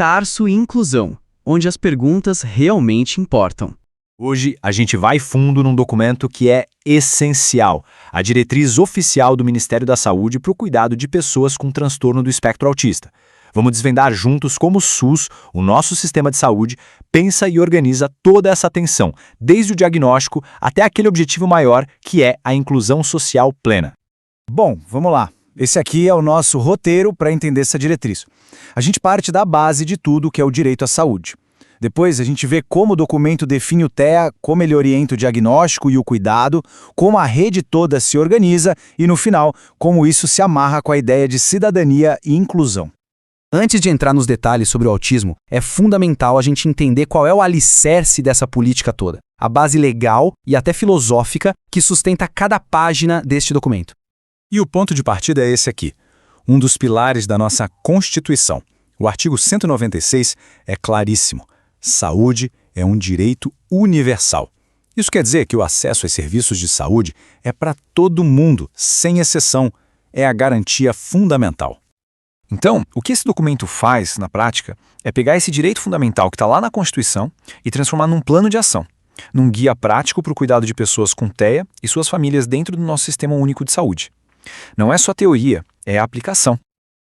Tarso e Inclusão, onde as perguntas realmente importam. Hoje a gente vai fundo num documento que é essencial, a diretriz oficial do Ministério da Saúde para o cuidado de pessoas com transtorno do espectro autista. Vamos desvendar juntos como o SUS, o nosso sistema de saúde, pensa e organiza toda essa atenção, desde o diagnóstico até aquele objetivo maior que é a inclusão social plena. Bom, vamos lá. Esse aqui é o nosso roteiro para entender essa diretriz. A gente parte da base de tudo, que é o direito à saúde. Depois a gente vê como o documento define o TEA, como ele orienta o diagnóstico e o cuidado, como a rede toda se organiza e, no final, como isso se amarra com a ideia de cidadania e inclusão. Antes de entrar nos detalhes sobre o autismo, é fundamental a gente entender qual é o alicerce dessa política toda, a base legal e até filosófica que sustenta cada página deste documento. E o ponto de partida é esse aqui, um dos pilares da nossa Constituição. O artigo 196 é claríssimo. Saúde é um direito universal. Isso quer dizer que o acesso aos serviços de saúde é para todo mundo, sem exceção. É a garantia fundamental. Então, o que esse documento faz, na prática, é pegar esse direito fundamental que está lá na Constituição e transformar num plano de ação, num guia prático para o cuidado de pessoas com TEA e suas famílias dentro do nosso Sistema Único de Saúde. Não é só teoria, é a aplicação.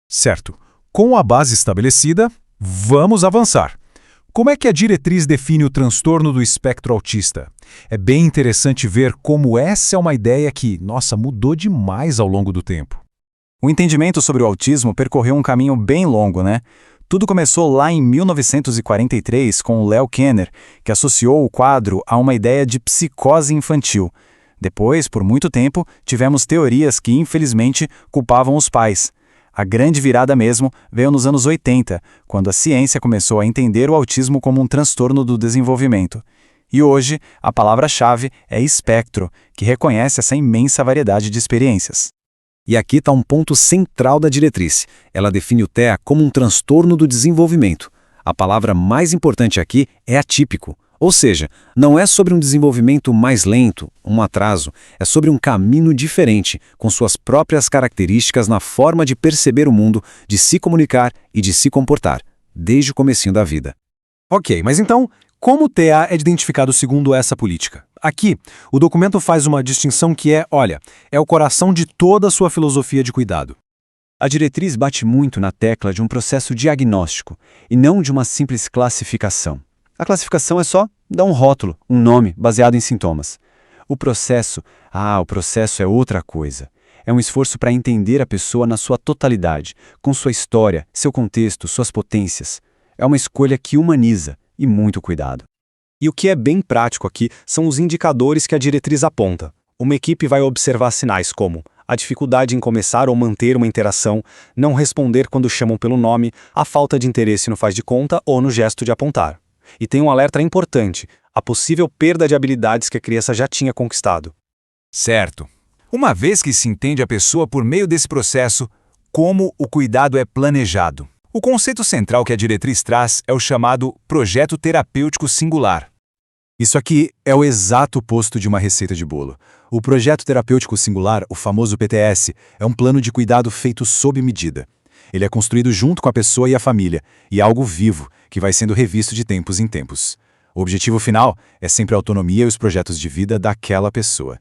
Certo. Com a base estabelecida, vamos avançar. Como é que a diretriz define o transtorno do espectro autista? É bem interessante ver como essa é uma ideia que, mudou demais ao longo do tempo. O entendimento sobre o autismo percorreu um caminho bem longo, né? Tudo começou lá em 1943 com o Leo Kanner, que associou o quadro a uma ideia de psicose infantil. Depois, por muito tempo, tivemos teorias que, infelizmente, culpavam os pais. A grande virada mesmo veio nos anos 80, quando a ciência começou a entender o autismo como um transtorno do desenvolvimento. E hoje, a palavra-chave é espectro, que reconhece essa imensa variedade de experiências. E aqui está um ponto central da diretriz. Ela define o TEA como um transtorno do desenvolvimento. A palavra mais importante aqui é atípico. Ou seja, não é sobre um desenvolvimento mais lento, um atraso, é sobre um caminho diferente, com suas próprias características na forma de perceber o mundo, de se comunicar e de se comportar, desde o comecinho da vida. Ok, mas então, como o TEA é identificado segundo essa política? Aqui, o documento faz uma distinção que é o coração de toda a sua filosofia de cuidado. A diretriz bate muito na tecla de um processo diagnóstico, e não de uma simples classificação. A classificação é só dar um rótulo, um nome, baseado em sintomas. O processo é outra coisa. É um esforço para entender a pessoa na sua totalidade, com sua história, seu contexto, suas potências. É uma escolha que humaniza e muito cuidado. E o que é bem prático aqui são os indicadores que a diretriz aponta. Uma equipe vai observar sinais como a dificuldade em começar ou manter uma interação, não responder quando chamam pelo nome, a falta de interesse no faz de conta ou no gesto de apontar. E tem um alerta importante, a possível perda de habilidades que a criança já tinha conquistado. Certo. Uma vez que se entende a pessoa por meio desse processo, como o cuidado é planejado. O conceito central que a diretriz traz é o chamado projeto terapêutico singular. Isso aqui é o exato oposto de uma receita de bolo. O projeto terapêutico singular, o famoso PTS, é um plano de cuidado feito sob medida. Ele é construído junto com a pessoa e a família, e é algo vivo, que vai sendo revisto de tempos em tempos. O objetivo final é sempre a autonomia e os projetos de vida daquela pessoa.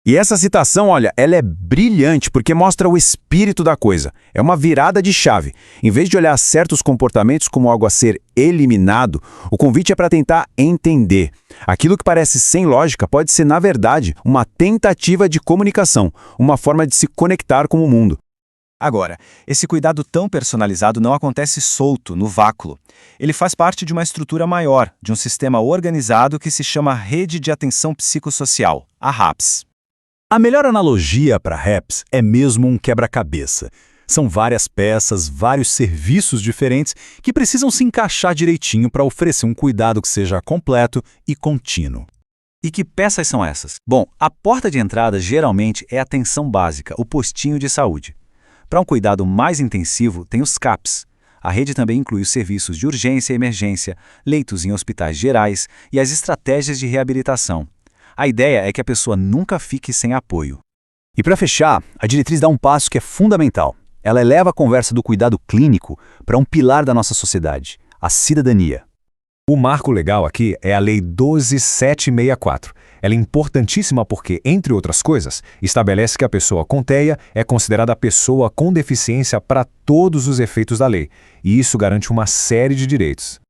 E essa citação, ela é brilhante porque mostra o espírito da coisa. É uma virada de chave. Em vez de olhar certos comportamentos como algo a ser eliminado, o convite é para tentar entender. Aquilo que parece sem lógica pode ser, na verdade, uma tentativa de comunicação, uma forma de se conectar com o mundo. Agora, esse cuidado tão personalizado não acontece solto, no vácuo. Ele faz parte de uma estrutura maior, de um sistema organizado que se chama Rede de Atenção Psicossocial, a RAPS. A melhor analogia para RAPS é mesmo um quebra-cabeça. São várias peças, vários serviços diferentes que precisam se encaixar direitinho para oferecer um cuidado que seja completo e contínuo. E que peças são essas? Bom, a porta de entrada geralmente é a atenção básica, o postinho de saúde. Para um cuidado mais intensivo, tem os CAPs. A rede também inclui os serviços de urgência e emergência, leitos em hospitais gerais e as estratégias de reabilitação. A ideia é que a pessoa nunca fique sem apoio. E para fechar, a diretriz dá um passo que é fundamental. Ela eleva a conversa do cuidado clínico para um pilar da nossa sociedade, a cidadania. O marco legal aqui é a Lei 12.764. Ela é importantíssima porque, entre outras coisas, estabelece que a pessoa com TEA é considerada pessoa com deficiência para todos os efeitos da lei, e isso garante uma série de direitos.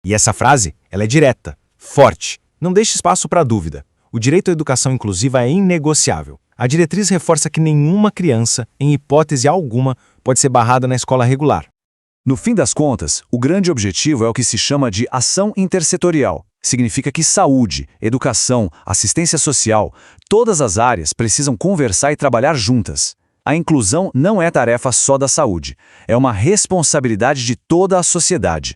E essa frase, ela é direta, forte, não deixa espaço para dúvida. O direito à educação inclusiva é inegociável. A diretriz reforça que nenhuma criança, em hipótese alguma, pode ser barrada na escola regular. No fim das contas, o grande objetivo é o que se chama de ação intersetorial. Significa que saúde, educação, assistência social, todas as áreas precisam conversar e trabalhar juntas. A inclusão não é tarefa só da saúde, é uma responsabilidade de toda a sociedade.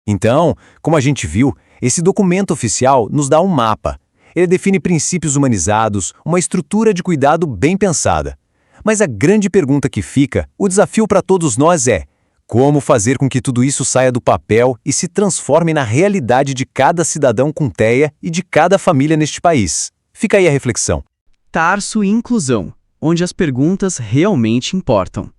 Então, como a gente viu, esse documento oficial nos dá um mapa. Ele define princípios humanizados, uma estrutura de cuidado bem pensada. Mas a grande pergunta que fica, o desafio para todos nós é: como fazer com que tudo isso saia do papel e se transforme na realidade de cada cidadão com TEA e de cada família neste país? Fica aí a reflexão. Tarso e inclusão, onde as perguntas realmente importam.